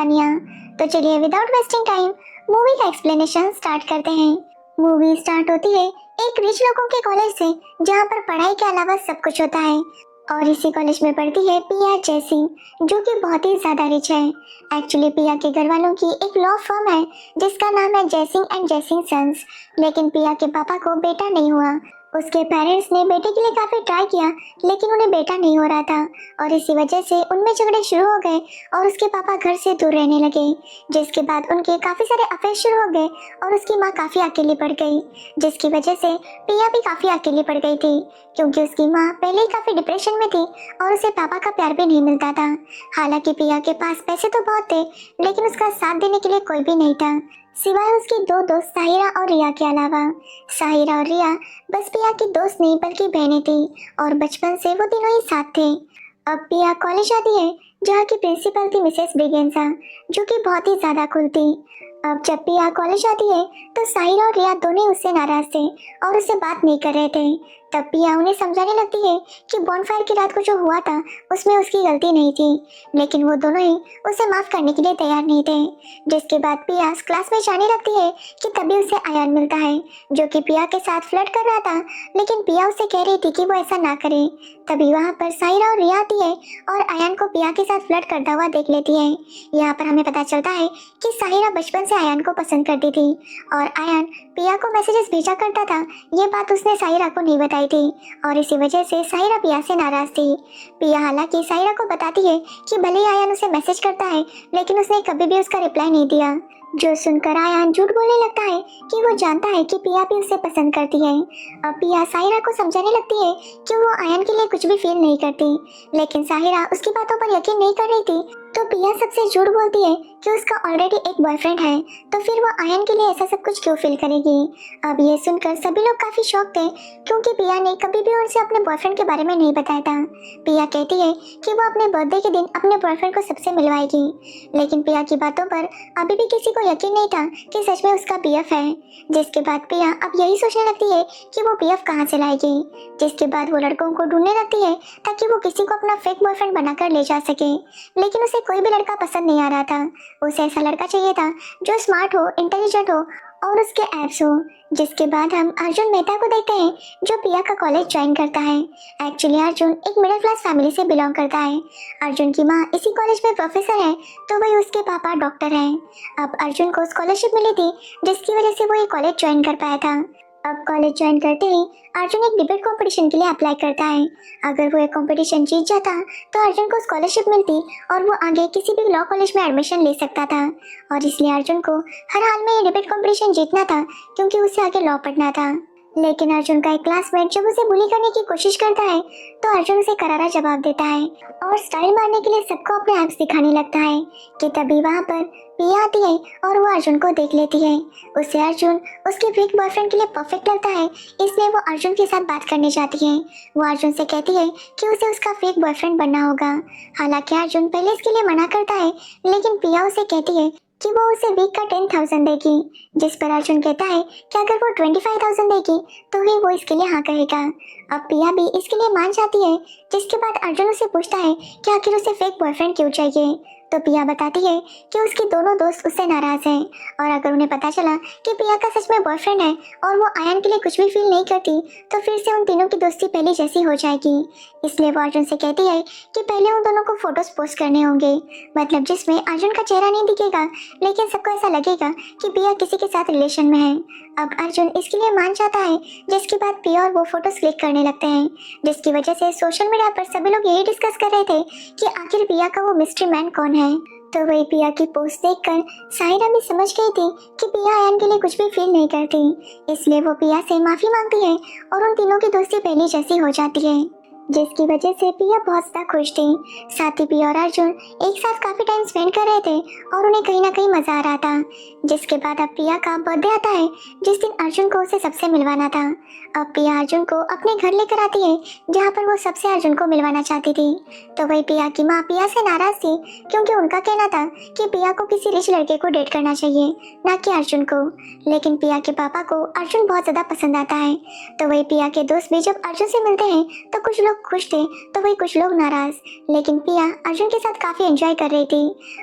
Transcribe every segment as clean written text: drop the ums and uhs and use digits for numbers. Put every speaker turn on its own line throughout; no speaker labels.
कहानियाँ। तो चलिए विदाउट वेस्टिंग टाइम मूवी का एक्सप्लेनेशन स्टार्ट करते हैं। मूवी स्टार्ट होती है एक रिच लोगों के कॉलेज से, जहाँ पर पढ़ाई के अलावा सब कुछ होता है। और इसी कॉलेज में पढ़ती है पिया जैसिंग, जो कि बहुत ही ज्यादा रिच है। एक्चुअली पिया के घर वालों की एक लॉ फर्म है जिसका नाम है जैसिंग एंड जैसिंग सन्स। लेकिन पिया के पापा को बेटा नहीं हुआ। उसके पेरेंट्स ने बेटे के लिए काफी ट्राई किया, लेकिन उन्हें बेटा नहीं हो रहा था। और इसी वजह से उनमें झगड़े शुरू हो गए और उसके पापा घर से दूर रहने लगे। जिसके बाद उनके काफी सारे अफेयर शुरू हो गए और उसकी माँ काफी अकेली पड़ गई, जिसकी वजह से पिया भी काफी अकेली पड़ गई थी, क्योंकि उसकी माँ पहले ही काफी डिप्रेशन में थी और उसे पापा का प्यार भी नहीं मिलता था। हालांकि पिया के पास पैसे तो बहुत थे, लेकिन उसका साथ देने के लिए कोई भी नहीं था, सिवाय उसकी दो दोस्त साहिरा और रिया के अलावा। साहिरा और रिया बस पिया की दोस्त नहीं बल्कि बहनें थी और बचपन से वो तीनों ही साथ थे। अब पिया कॉलेज आती है, जहाँ की प्रिंसिपल थी मिसेस ब्रिगेंसा, जो कि बहुत ही ज्यादा कूल थी। अब जब पिया कॉलेज आती है तो साहिरा और रिया दोनों ही उससे नाराज थे और उससे बात नहीं कर रहे थे। तब पिया उन्हें समझाने लगती है कि बॉनफायर की रात को जो हुआ था उसमें उसकी गलती नहीं थी, लेकिन वो दोनों ही उसे माफ करने के लिए तैयार नहीं थे। जिसके बाद पिया क्लास में जाने लगती है कि तभी उसे आयान मिलता है, जो कि पिया के साथ फ्लर्ट कर रहा था, लेकिन पिया उसे कह रही थी कि वो ऐसा ना करे। तभी वहाँ पर साहिरा और रिया आती है और आयान को पिया के साथ फ्लर्ट करता हुआ देख लेती है। यहाँ पर हमें पता चलता है कि साहिरा बचपन से आयान को पसंद करती थी और आयान पिया को मैसेजेस भेजा करता था। ये बात उसने साहिरा को नहीं बताई थी और इसी वजह से साहिरा पिया से नाराज थी। पिया हालांकि साहिरा को बताती है कि भले ही आयान उसे मैसेज करता है, लेकिन उसने कभी भी उसका रिप्लाई नहीं दिया, जो सुनकर आयान झूठ बोलने लगता है कि वो जानता है कि पिया भी उसे पसंद करती है। अब पिया साहिरा को समझाने लगती है कि वो आयान के लिए कुछ भी फील नहीं करती, लेकिन साहिरा उसकी बातों पर यकीन नहीं कर रही थी। तो पिया सबसे झूठ बोलती है कि उसका ऑलरेडी एक बॉयफ्रेंड है, तो फिर वो आयन के लिए ऐसा सब कुछ क्यों फील करेगी। अब ये सुनकर सभी लोग काफी शॉक थे, क्योंकि पिया ने कभी भी उनसे अपने बॉयफ्रेंड के बारे में नहीं बताया था। पिया कहती है कि वो अपने बर्थडे के दिन अपने बॉयफ्रेंड को सबसे मिलवाएगी, लेकिन पिया की बातों पर अभी भी किसी को यकीन नहीं था कि सच में उसका बीएफ है। जिसके बाद पिया अब यही सोचने लगती है कि वो बीएफ कहाँ से लाएगी। जिसके बाद वो लड़कों को ढूंढने लगती है ताकि वो किसी को अपना फेक बॉयफ्रेंड बनाकर ले जा सके, लेकिन उसे कोई भी लड़का पसंद नहीं आ रहा था। उसे ऐसा लड़का चाहिए था जो स्मार्ट हो, इंटेलिजेंट हो और उसके एब्स हो। जिसके बाद हम अर्जुन मेहता को देखते हैं, जो पिया का कॉलेज ज्वाइन करता है। एक्चुअली अर्जुन एक मिडिल क्लास फैमिली से बिलोंग करता है। अर्जुन की माँ इसी कॉलेज में प्रोफेसर है, तो वही उसके पापा डॉक्टर हैं। अब अर्जुन को स्कॉलरशिप मिली थी, जिसकी वजह से वो ये कॉलेज ज्वाइन कर पाया था। अब कॉलेज ज्वाइन करते ही अर्जुन एक डिबेट कंपटीशन के लिए अप्लाई करता है। अगर वो एक कंपटीशन जीत जाता तो अर्जुन को स्कॉलरशिप मिलती और वो आगे किसी भी लॉ कॉलेज में एडमिशन ले सकता था। और इसलिए अर्जुन को हर हाल में ये डिबेट कंपटीशन जीतना था, क्योंकि उसे आगे लॉ पढ़ना था। लेकिन अर्जुन का एक क्लासमेट जब उसे बुली करने की कोशिश करता है, तो अर्जुन उसे करारा जवाब देता है और स्टाइल मारने के लिए सबको अपने एब्स दिखाने लगता है। कि तभी वहाँ पर पिया आती है और वो अर्जुन को देख लेती है। उसे अर्जुन उसके फेक बॉयफ्रेंड के लिए परफेक्ट लगता है, इसलिए वो अर्जुन के साथ बात करने जाती है। वो अर्जुन से कहती है कि उसे उसका फेक बॉयफ्रेंड बनना होगा। हालांकि अर्जुन पहले इसके लिए मना करता है, लेकिन पिया उसे कहती है कि वो उसे वीक का 10,000 देगी। जिस पर अर्जुन कहता है कि अगर वो 25,000 देगी तो ही वो इसके लिए हाँ कहेगा। अब पिया भी इसके लिए मान जाती है। जिसके बाद अर्जुन उसे पूछता है कि आखिर उसे फेक बॉयफ्रेंड क्यों चाहिए। तो पिया बताती है कि उसकी दोनों दोस्त उससे नाराज हैं, और अगर उन्हें पता चला कि पिया का सच में बॉयफ्रेंड है और वो आयन के लिए कुछ भी फील नहीं करती, तो फिर से उन तीनों की दोस्ती पहले जैसी हो जाएगी। इसलिए वो अर्जुन से कहती है कि पहले उन दोनों को फोटोज पोस्ट करने होंगे, मतलब जिसमें अर्जुन का चेहरा नहीं दिखेगा, लेकिन सबको ऐसा लगेगा कि पिया किसी के साथ रिलेशन में है। अब अर्जुन इसके लिए मान जाता है। जिसके बाद पिया और वो फोटोज क्लिक करने लगते हैं, जिसकी वजह से सोशल मीडिया पर सभी लोग यही डिस्कस कर रहे थे कि आखिर पिया का वो मिस्ट्री मैन कौन है। तो वही पिया की पोस्ट देखकर साहिरा भी समझ गई थी कि पिया आयन के लिए कुछ भी फील नहीं करती, इसलिए वो पिया से माफी मांगती है और उन तीनों की दोस्ती पहले जैसी हो जाती है, जिसकी वजह से पिया बहुत ज्यादा खुश थी। साथ ही पिया और अर्जुन एक साथ काफी टाइम स्पेंड कर रहे थे और उन्हें कहीं ना कहीं मजा आ रहा था। जिसके बाद अब पिया का बर्थडे आता है, जिस दिन अर्जुन को उसे सबसे मिलवाना था। अब पिया अर्जुन को अपने घर लेकर आती है, जहाँ पर वो सबसे अर्जुन को मिलवाना चाहती थी। तो वही पिया की माँ पिया से नाराज थी, क्योंकि उनका कहना था कि पिया को किसी रिच लड़के को डेट करना चाहिए, ना कि अर्जुन को। लेकिन पिया के पापा को अर्जुन बहुत ज्यादा पसंद आता है। तो वही पिया के दोस्त भी जब अर्जुन से मिलते हैं तो कुछ लोग लोग खुश थे तो वही कुछ लोग नाराज। लेकिन पिया अर्जुन के साथ काफी एंजॉय कर रही थी।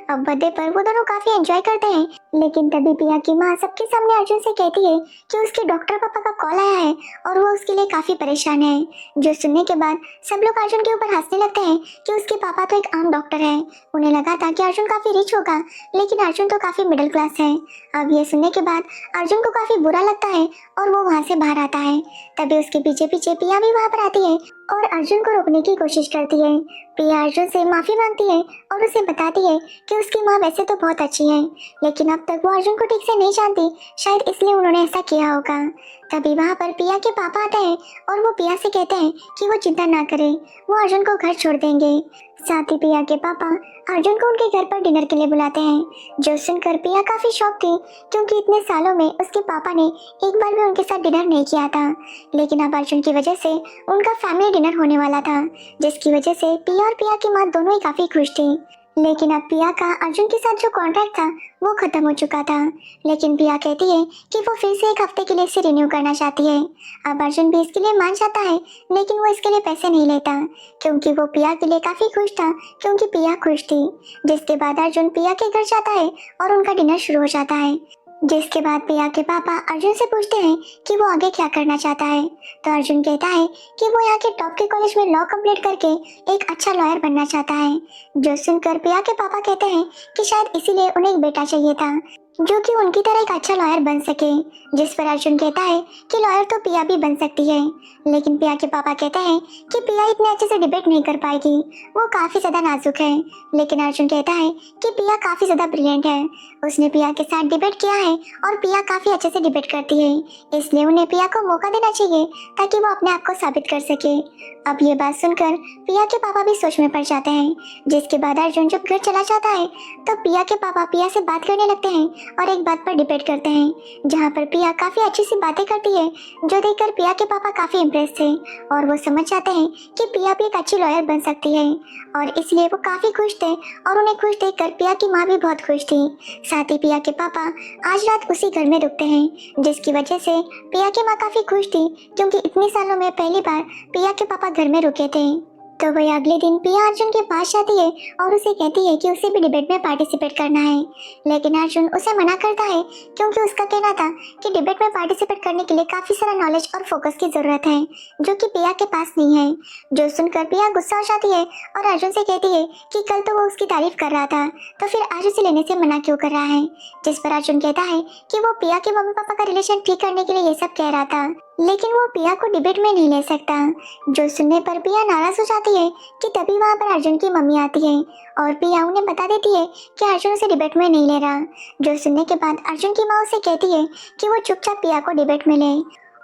अब बर्थडे पर वो दोनों काफी एंजॉय करते हैं, लेकिन तभी पिया की माँ सबके सामने अर्जुन से कहती है कि उसके डॉक्टर पापा का कॉल आया है और वो उसके लिए काफी परेशान है। जो सुनने के बाद सब लोग अर्जुन के ऊपर हंसने लगते हैं कि उसके पापा तो एक आम डॉक्टर है। उन्हें लगा था कि अर्जुन काफी रिच होगा, लेकिन अर्जुन तो काफी मिडिल क्लास है। अब ये सुनने के बाद अर्जुन को काफी बुरा लगता है और वो वहाँ से बाहर आता है। तभी उसके पीछे पीछे पिया भी वहाँ पर आती है और अर्जुन को रोकने की कोशिश करती है। पिया अर्जुन से माफी मांगती है और उसे बताती है कि उसकी माँ वैसे तो बहुत अच्छी है, लेकिन अब तक वो अर्जुन को ठीक से नहीं जानती, शायद इसलिए उन्होंने ऐसा किया होगा। तभी वहाँ पर पिया के पापा आते हैं और वो पिया से कहते हैं कि वो चिंता ना करे, वो अर्जुन को घर छोड़ देंगे। साथ ही पिया के पापा अर्जुन को उनके घर पर डिनर के लिए बुलाते हैं। जो सुनकर पिया काफी शॉक थी, क्योंकि इतने सालों में उसके पापा ने एक बार भी उनके साथ डिनर नहीं किया था। लेकिन अब अर्जुन की वजह से उनका फैमिली डिनर होने वाला था, जिसकी वजह से पिया और पिया की माँ दोनों ही काफी खुश थी। लेकिन अब पिया का अर्जुन के साथ जो कॉन्ट्रैक्ट था वो खत्म हो चुका था। लेकिन पिया कहती है कि वो फिर से एक हफ्ते के लिए इसे रिन्यू करना चाहती है। अब अर्जुन भी इसके लिए मान जाता है, लेकिन वो इसके लिए पैसे नहीं लेता, क्योंकि वो पिया के लिए काफी खुश था, क्योंकि पिया खुश थी। जिसके बाद अर्जुन पिया के घर जाता है और उनका डिनर शुरू हो जाता है। जिसके बाद पिया के पापा अर्जुन से पूछते हैं कि वो आगे क्या करना चाहता है। तो अर्जुन कहता है कि वो यहाँ के टॉप के कॉलेज में लॉ कंप्लीट करके एक अच्छा लॉयर बनना चाहता है। जो सुनकर पिया के पापा कहते हैं कि शायद इसीलिए उन्हें एक बेटा चाहिए था जो कि उनकी तरह एक अच्छा लॉयर बन सके। जिस पर अर्जुन कहता है कि लॉयर तो पिया भी बन सकती है। लेकिन पिया के पापा कहते हैं कि पिया इतने अच्छे से डिबेट नहीं कर पाएगी, वो काफी ज्यादा नाजुक है। लेकिन अर्जुन कहता है कि पिया काफी ज्यादा ब्रिलियंट है, उसने पिया के साथ डिबेट किया है और पिया काफी अच्छे से डिबेट करती है, इसलिए उन्हें पिया को मौका देना चाहिए ताकि वो अपने आप को साबित कर सके। अब ये बात सुनकर पिया के पापा भी सोच में पड़ जाते हैं। जिसके बाद अर्जुन जब घर चला जाता है तो पिया के पापा पिया से बात करने लगते हैं और एक बात पर डिबेट करते हैं, जहाँ पर पिया काफी अच्छी सी बातें करती है, जो देखकर पिया के पापा काफी इम्प्रेस थे और वो समझ जाते हैं कि पिया भी एक अच्छी लॉयर बन सकती है, और इसलिए वो काफी खुश थे और उन्हें खुश देखकर पिया की माँ भी बहुत खुश थी। साथ ही पिया के पापा आज रात उसी घर में रुकते हैं, जिसकी वजह से पिया की माँ काफी खुश थी, क्योंकि इतने सालों में पहली बार पिया के पापा घर में रुके थे। तो वही अगले दिन पिया अर्जुन के पास जाती है और उसे कहती है कि उसे भी डिबेट में पार्टिसिपेट करना है। लेकिन अर्जुन उसे मना करता है, क्योंकि उसका कहना था कि डिबेट में पार्टिसिपेट करने के लिए काफी सारा नॉलेज और फोकस की जरूरत है, जो कि पिया के पास नहीं है। जो सुनकर पिया गुस्सा हो जाती है और अर्जुन से कहती है कि कल तो वो उसकी तारीफ कर रहा था, तो फिर आज उसे लेने से मना क्यों कर रहा है। जिस पर अर्जुन कहता है कि वो पिया के मम्मी पापा का रिलेशन ठीक करने के लिए ये सब कह रहा था, लेकिन वो पिया को डिबेट में नहीं ले सकता। जो सुनने पर पिया नाराज हो जाती है कि तभी वहाँ पर अर्जुन की मम्मी आती है और पिया उन्हें बता देती है कि अर्जुन उसे डिबेट में नहीं ले रहा। जो सुनने के बाद अर्जुन की माँ उसे कहती है कि वो चुपचाप पिया को डिबेट में ले,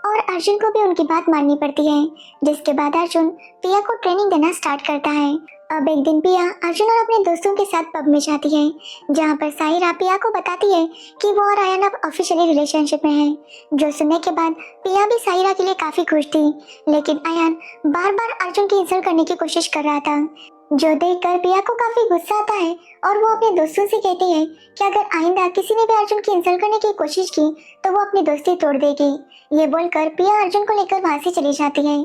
और अर्जुन को भी उनकी बात माननी पड़ती है। जिसके बाद अर्जुन पिया को ट्रेनिंग देना स्टार्ट करता है। अब एक दिन पिया अर्जुन और अपने दोस्तों के साथ पब में जाती है, जहाँ पर साहिरा पिया को बताती है कि वो और आयन अब ऑफिशियली रिलेशनशिप में है। जो सुनने के बाद पिया भी साहिरा के लिए काफी खुश थी, लेकिन आयन बार बार अर्जुन की इंसल्ट करने की कोशिश कर रहा था, जो देखकर पिया को काफी गुस्सा आता है और वो अपने दोस्तों से कहती है कि अगर आइंदा किसी ने भी अर्जुन की इंसल्ट करने की कोशिश की तो वो अपनी दोस्ती तोड़ देगी। ये बोलकर पिया अर्जुन को लेकर वहां से चली जाती है।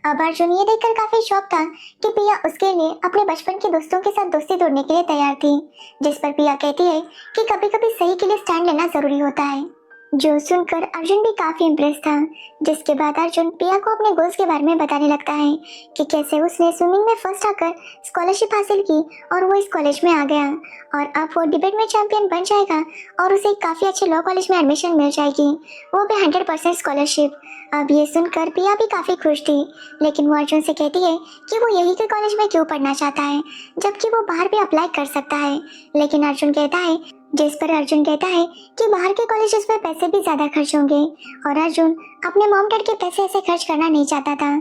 अब अर्जुन ये देखकर काफी शॉक था कि पिया उसके लिए अपने बचपन के दोस्तों के साथ दोस्ती तोड़ने के लिए तैयार थी। जिस पर पिया कहती है कि कभी कभी सही के लिए स्टैंड लेना जरूरी होता है। जो सुनकर अर्जुन भी काफी इम्प्रेस था। जिसके बाद अर्जुन पिया को अपने गोल्स के बारे में बताने लगता है कि कैसे उसने स्विमिंग में फर्स्ट आकर स्कॉलरशिप हासिल की और वो इस कॉलेज में आ गया, और अब वो डिबेट में चैंपियन बन जाएगा और उसे काफी अच्छे लॉ कॉलेज में एडमिशन मिल जाएगी, वो भी 100% स्कॉलरशिप। अब ये सुनकर पिया भी काफी खुश थी, लेकिन वो अर्जुन से कहती है कि वो यही के कॉलेज में क्यों पढ़ना चाहता है, जबकि वो बाहर भी अप्लाई कर सकता है। लेकिन अर्जुन कहता है जिस पर अर्जुन कहता है कि बाहर के कॉलेजेस में पैसे भी ज्यादा खर्च होंगे, और अर्जुन अपने मॉम डैड के पैसे ऐसे खर्च करना नहीं चाहता था,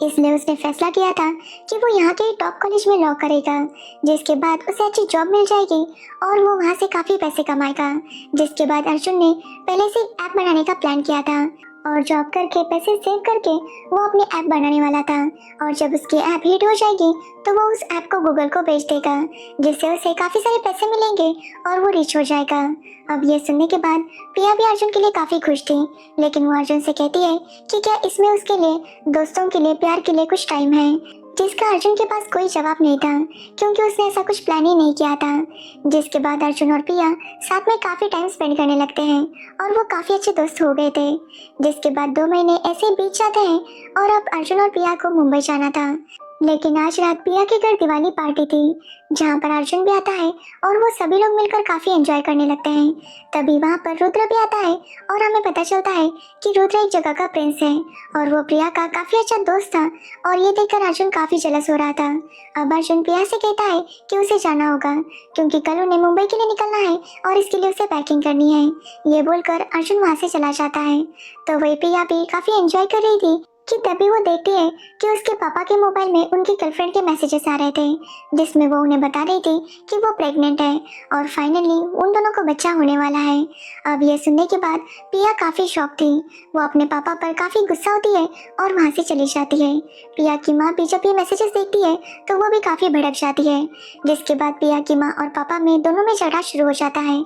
इसलिए उसने फैसला किया था कि वो यहाँ के टॉप कॉलेज में लॉ करेगा, जिसके बाद उसे अच्छी जॉब मिल जाएगी और वो वहाँ से काफी पैसे कमाएगा। जिसके बाद अर्जुन ने पहले से ऐप बनाने का प्लान किया था और जॉब करके पैसे सेव करके वो अपनी ऐप बनाने वाला था, और जब उसकी ऐप हिट हो जाएगी तो वो उस ऐप को गूगल को बेच देगा, जिससे उसे काफी सारे पैसे मिलेंगे और वो रिच हो जाएगा। अब ये सुनने के बाद पिया भी अर्जुन के लिए काफी खुश थी, लेकिन वो अर्जुन से कहती है कि क्या इसमें उसके लिए दोस्तों के लिए प्यार के लिए कुछ टाइम है। जिसका अर्जुन के पास कोई जवाब नहीं था, क्योंकि उसने ऐसा कुछ प्लान ही नहीं किया था। जिसके बाद अर्जुन और प्रिया साथ में काफी टाइम स्पेंड करने लगते हैं और वो काफी अच्छे दोस्त हो गए थे। जिसके बाद 2 महीने ऐसे ही बीत जाते हैं और अब अर्जुन और प्रिया को मुंबई जाना था। लेकिन आज रात प्रिया के घर दिवाली पार्टी थी, जहाँ पर अर्जुन भी आता है और वो सभी लोग मिलकर काफी एंजॉय करने लगते हैं। तभी वहाँ पर रुद्र भी आता है और हमें पता चलता है कि रुद्र एक जगह का प्रिंस है और वो प्रिया का काफी अच्छा दोस्त था। और ये देखकर अर्जुन काफी जेलस हो रहा था। अब अर्जुन प्रिया से कहता है कि उसे जाना होगा, क्योंकि कल उन्हें मुंबई के लिए निकलना है और इसके लिए उसे पैकिंग करनी है। ये बोलकर अर्जुन वहाँ से चला जाता है। तो वही प्रिया भी काफी एंजॉय कर रही थी कि तभी वो देखती है कि उसके पापा के मोबाइल में उनकी गर्लफ्रेंड के मैसेजेस आ रहे थे, जिसमें वो उन्हें बता रही थी कि वो प्रेग्नेंट है और फाइनली उन दोनों को बच्चा होने वाला है। अब ये सुनने के बाद प्रिया काफी शॉक थी। वो अपने पापा पर काफी गुस्सा होती है और वहाँ से चली जाती है। प्रिया की माँ भी जब ये मैसेजेस देखती है तो वो भी काफी भड़क जाती है। जिसके बाद प्रिया की माँ और पापा में दोनों में झगड़ा शुरू हो जाता है।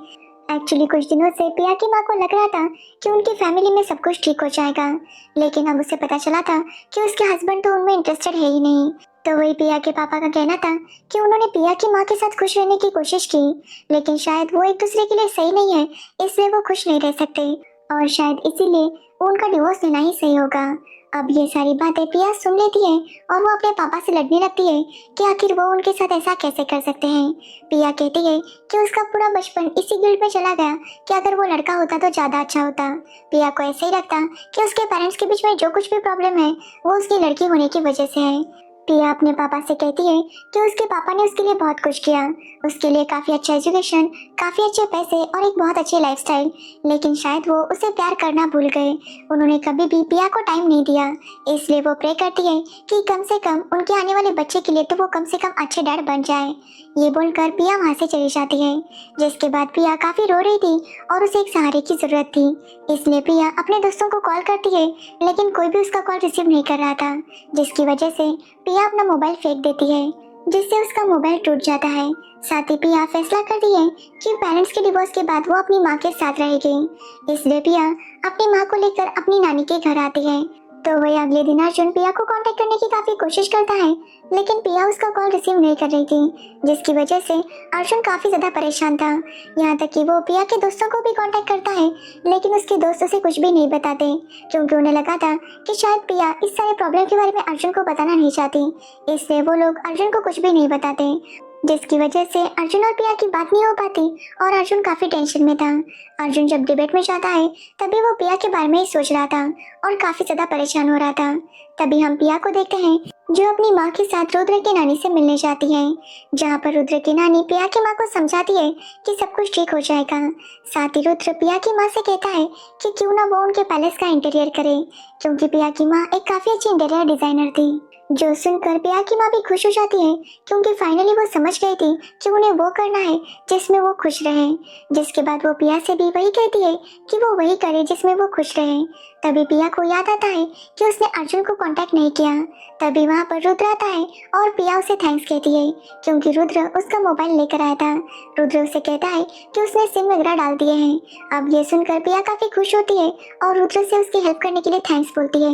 एक्चुअली कुछ दिनों से प्रिया की माँ को लग रहा था कि उनकी फैमिली में सब कुछ ठीक हो जाएगा, लेकिन अब उसे पता चला था कि उसके हस्बैंड तो उनमें इंटरेस्टेड है ही नहीं। तो वही प्रिया के पापा का कहना था कि उन्होंने प्रिया की माँ के साथ खुश रहने की कोशिश की, लेकिन शायद वो एक दूसरे के लिए सही नहीं है, इसलिए वो खुश नहीं रह सकते और शायद इसीलिए उनका डिवोर्स लेना ही सही होगा। अब ये सारी बातें प्रिया सुन लेती है और वो अपने पापा से लड़ने लगती है कि आखिर वो उनके साथ ऐसा कैसे कर सकते हैं। प्रिया कहती है कि उसका पूरा बचपन इसी गिल्ड में चला गया कि अगर वो लड़का होता तो ज़्यादा अच्छा होता। प्रिया को ऐसे ही लगता कि उसके पेरेंट्स के बीच में जो कुछ भी प्रॉब्लम है वो उसकी लड़की होने की वजह से है। प्रिया अपने पापा से कहती है कि उसके पापा ने उसके लिए बहुत कुछ किया, उसके लिए काफ़ी अच्छा एजुकेशन, काफ़ी अच्छे पैसे और एक बहुत अच्छी लाइफस्टाइल, लेकिन शायद वो उसे प्यार करना भूल गए। उन्होंने कभी भी प्रिया को टाइम नहीं दिया, इसलिए वो प्रे करती है कि कम से कम उनके आने वाले बच्चे के लिए तो वो कम से कम अच्छे डैड बन जाए। ये बोलकर प्रिया वहाँ से चली जाती है। जिसके बाद प्रिया काफ़ी रो रही थी और उसे एक सहारे की ज़रूरत थी, इसलिए प्रिया अपने दोस्तों को कॉल करती है, लेकिन कोई भी उसका कॉल रिसीव नहीं कर रहा था, जिसकी वजह से प्रिया अपना मोबाइल फेंक देती है, जिससे उसका मोबाइल टूट जाता है। साथ ही प्रिया फैसला करती है कि पेरेंट्स के डिवोर्स के बाद वो अपनी माँ के साथ रहेगी, इसलिए प्रिया अपनी माँ को लेकर अपनी नानी के घर आती है। तो वही अगले दिन अर्जुन प्रिया को कांटेक्ट करने की काफी कोशिश करता है, लेकिन प्रिया उसका कॉल रिसीव नहीं कर रही थी, जिसकी वजह से अर्जुन काफी ज्यादा परेशान था। यहाँ तक कि वो प्रिया के दोस्तों को भी कांटेक्ट करता है, लेकिन उसके दोस्त उसे कुछ भी नहीं बताते, क्योंकि उन्हें लगा था कि शायद प्रिया इस सारे प्रॉब्लम के बारे में अर्जुन को बताना नहीं चाहती, इसलिए वो लोग अर्जुन को कुछ भी नहीं बताते, जिसकी वजह से अर्जुन और प्रिया की बात नहीं हो पाती और अर्जुन काफी टेंशन में था। अर्जुन जब डिबेट में जाता है तभी वो प्रिया के बारे में ही सोच रहा था और काफी ज्यादा परेशान हो रहा था। तभी हम प्रिया को देखते हैं जो अपनी माँ के साथ रुद्र की नानी से मिलने जाती है, जहाँ पर रुद्र की नानी प्रिया की माँ को समझाती है कि सब कुछ ठीक हो जाएगा। साथ ही रुद्र प्रिया की माँ से कहता है कि क्यों ना वो उनके पैलेस का इंटीरियर करे, क्योंकि प्रिया की माँ एक काफी अच्छी इंटीरियर डिजाइनर थी। जो सुनकर प्रिया की माँ भी खुश हो जाती है, क्योंकि फाइनली वो समझ गई थी कि उन्हें वो करना है जिसमें वो खुश रहे। जिसके बाद वो प्रिया से भी वही कहती है कि वो वही करे जिसमें वो खुश रहे। तभी प्रिया को याद आता है कि उसने अर्जुन को कांटेक्ट नहीं किया। तभी वहाँ पर रुद्र आता है और प्रिया उसे थैंक्स कहती है, क्योंकि रुद्र उसका मोबाइल लेकर आया था। रुद्र उसे कहता है कि उसने सिम वगैरह डाल दिए हैं। अब ये सुनकर प्रिया काफी खुश होती है और रुद्र से उसकी हेल्प करने के लिए थैंक्स बोलती है।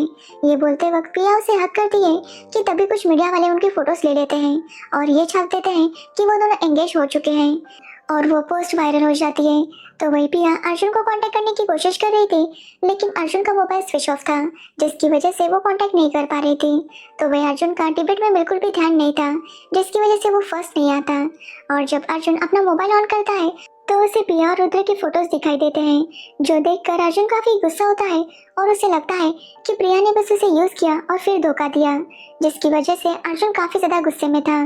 ये बोलते वक्त प्रिया उसे हक करती है कि तभी कुछ मीडिया वाले उनकी फोटोज ले लेते हैं और ये छाप देते हैं कि वो दोनों एंगेज हो चुके हैं और वो पोस्ट वायरल हो जाती है। तो वही प्रिया अर्जुन को कांटेक्ट करने की कोशिश कर रही थी, लेकिन अर्जुन का मोबाइल स्विच ऑफ था, जिसकी वजह से वो कांटेक्ट नहीं कर पा रही थी। तो वही अर्जुन का डिबेट में बिल्कुल भी ध्यान नहीं था, जिसकी वजह से वो फर्स्ट नहीं आता। और जब अर्जुन अपना मोबाइल ऑन करता है तो उसे प्रिया और रुद्र के फोटोज दिखाई देते हैं, जो देखकर अर्जुन काफी गुस्सा होता है और उसे लगता है कि प्रिया ने बस उसे यूज किया और फिर धोखा दिया, जिसकी वजह से अर्जुन काफी ज्यादा गुस्से में था।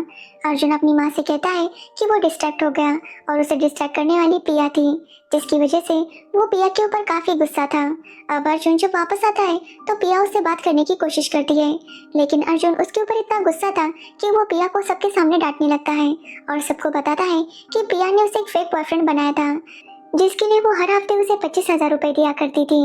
अर्जुन अपनी माँ से कहता है कि वो डिस्ट्रैक्ट हो गया और उसे डिस्ट्रैक्ट करने वाली प्रिया थी, जिसकी वजह से वो प्रिया के ऊपर काफी गुस्सा था। अब अर्जुन जब वापस आता है तो प्रिया उससे बात करने की कोशिश करती है, लेकिन अर्जुन उसके ऊपर इतना गुस्सा था कि वो प्रिया को सबके सामने डांटने लगता है और सबको बताता है कि प्रिया ने उसे एक फेक बॉयफ्रेंड बनाया था, जिसके लिए वो हर हफ्ते उसे 25,000 रुपए दिया करती थी।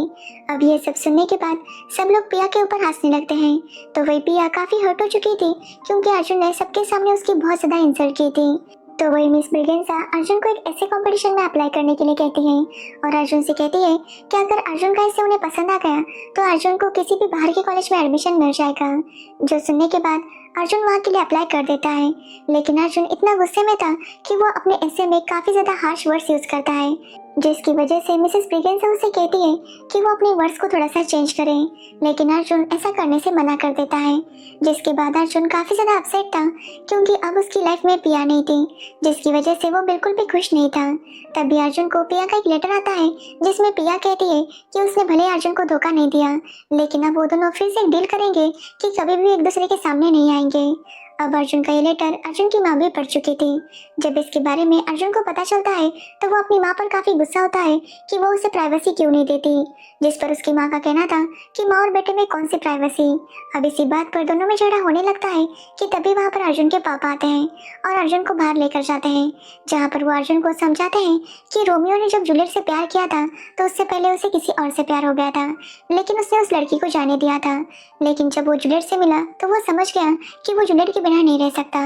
अब ये सब सुनने के बाद सब लोग प्रिया के ऊपर हंसने लगते हैं। तो वही प्रिया काफी हर्ट हो चुकी थी, क्योंकि अर्जुन ने सबके सामने उसकी बहुत ज्यादा इंसल्ट की थी। तो वही मिस ब्रिगेंसा अर्जुन को एक ऐसे कंपटीशन में अप्लाई करने के लिए कहती है और अर्जुन से कहती है कि अगर अर्जुन का इससे उन्हें पसंद आ गया तो अर्जुन को किसी भी बाहर के कॉलेज में एडमिशन मिल जाएगा। जो सुनने के बाद अर्जुन वहाँ के लिए अप्लाई कर देता है। लेकिन अर्जुन इतना गुस्से में था कि वो अपने ऐसे में काफी ज्यादा हार्श वर्ड्स यूज करता है, जिसकी वजह से मिसेस ब्रिगेंसा उसे कहती है कि वो अपने वर्ड्स को थोड़ा सा चेंज करे। लेकिन अर्जुन ऐसा करने से मना कर देता है, जिसके बाद अर्जुन काफी ज्यादा अपसेट था क्योंकि अब उसकी लाइफ में पिया नहीं थी, जिसकी वजह से वो बिल्कुल भी खुश नहीं था। तभी अर्जुन को पिया का एक लेटर आता है जिसमें पिया कहती है कि उसने भले अर्जुन को धोखा नहीं दिया, लेकिन अब वो दोनों फिर से एक डील करेंगे कि कभी भी एक दूसरे के सामने नहीं आएंगे। अब अर्जुन का ये लेटर अर्जुन की माँ भी पढ़ चुकी थी। जब इसके बारे में अर्जुन को पता चलता है तो वो अपनी माँ पर काफी गुस्सा होता है कि वो उसे प्राइवेसी क्यों नहीं देती, जिस पर उसकी माँ का कहना था कि माँ और बेटे में कौन सी प्राइवेसी। अब इसी बात पर दोनों में झगड़ा होने लगता है कि तभी वहाँ पर अर्जुन के पापा आते हैं और अर्जुन को बाहर लेकर जाते हैं, जहाँ पर वो अर्जुन को समझाते हैं कि रोमियो ने जब जूलियट से प्यार किया था तो उससे पहले उसे किसी और से प्यार हो गया था, लेकिन उसने उस लड़की को जाने दिया था। लेकिन जब वो जूलियट से मिला तो वो समझ गया कि वो जूलियट के बिना नहीं रह सकता,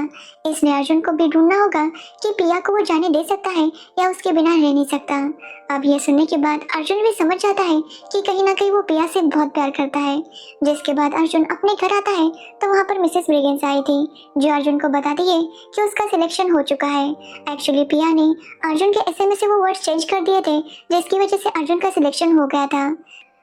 इसलिए अर्जुन को भी ढूंढना होगा कि पिया को वो जाने दे सकता है या उसके बिना रह नहीं सकता। अब ये सुनने के बाद अर्जुन भी समझ जाता है कि कहीं ना कहीं वो पिया से बहुत प्यार करता है। जिसके बाद अर्जुन अपने घर आता है तो वहाँ पर मिसेस ब्रिगेंसा आई थी, जो अर्जुन को बताती है कि उसका सिलेक्शन हो चुका है। एक्चुअली पिया ने अर्जुन के एसएमएस से वो वर्ड्स चेंज कर दिए थे, जिसकी वजह से अर्जुन का सिलेक्शन हो गया था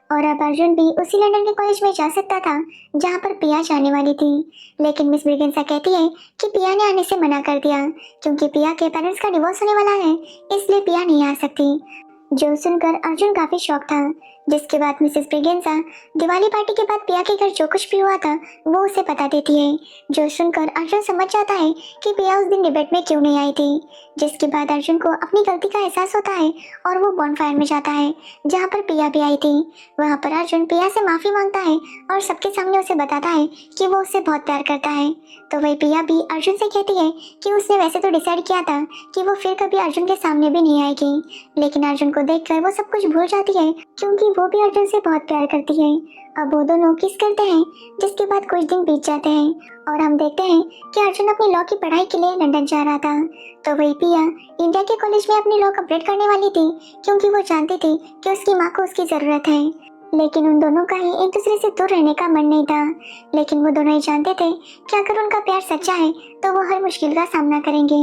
और अब अर्जुन भी उसी लंदन के कॉलेज में जा सकता था जहाँ पर पिया जाने वाली थी। लेकिन मिस ब्रिगेंसा कहती है कि पिया ने आने से मना कर दिया क्योंकि पिया के पेरेंट्स का डिवोर्स होने वाला है, इसलिए पिया नहीं आ सकती। जो सुनकर अर्जुन काफी शॉक था। जिसके बाद मिसेस ब्रिगेंसा दिवाली पार्टी के बाद पिया के घर जो कुछ भी हुआ था वो उसे बता देती है, जो सुनकर अर्जुन समझ जाता है कि पिया उस दिन डिबेट में क्यों नहीं आई थी। जिसके बाद अर्जुन को अपनी गलती का एहसास होता है और वो बॉनफायर में जाता है जहाँ पर पिया भी आई थी। वहाँ पर अर्जुन पिया से माफी मांगता है और सबके सामने उसे बताता है कि वो उससे बहुत प्यार करता है। तो वही पिया भी अर्जुन से कहती है कि उसने वैसे तो डिसाइड किया था कि वो फिर कभी अर्जुन के सामने भी नहीं आएगी, लेकिन अर्जुन को देखकर वो सब कुछ भूल जाती है क्योंकि वो भी अर्जुन से बहुत प्यार करती है। अब वो दोनों किस करते हैं, जिसके बाद कुछ दिन बीत जाते हैं और हम देखते हैं कि अर्जुन अपनी लॉ की पढ़ाई के लिए लंदन जा रहा था। तो वही पिया इंडिया के कॉलेज में अपनी लॉ कंप्लीट करने वाली थी क्योंकि वो जानती थी कि उसकी माँ को उसकी जरूरत है। लेकिन उन दोनों का ही एक दूसरे से दूर रहने का मन नहीं था, लेकिन वो दोनों ही जानते थे कि अगर उनका प्यार सच्चा है तो वो हर मुश्किल का सामना करेंगे।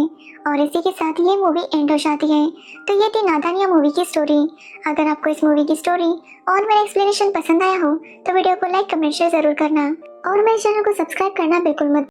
और इसी के साथ ये मूवी एंड हो जाती है। तो ये थी नादानिया मूवी की स्टोरी। अगर आपको इस मूवी की स्टोरी और मेरा एक्सप्लेनेशन पसंद आया हो तो वीडियो को लाइक कमेंट शेयर जरूर करना और मेरे चैनल को सब्सक्राइब करना बिल्कुल मत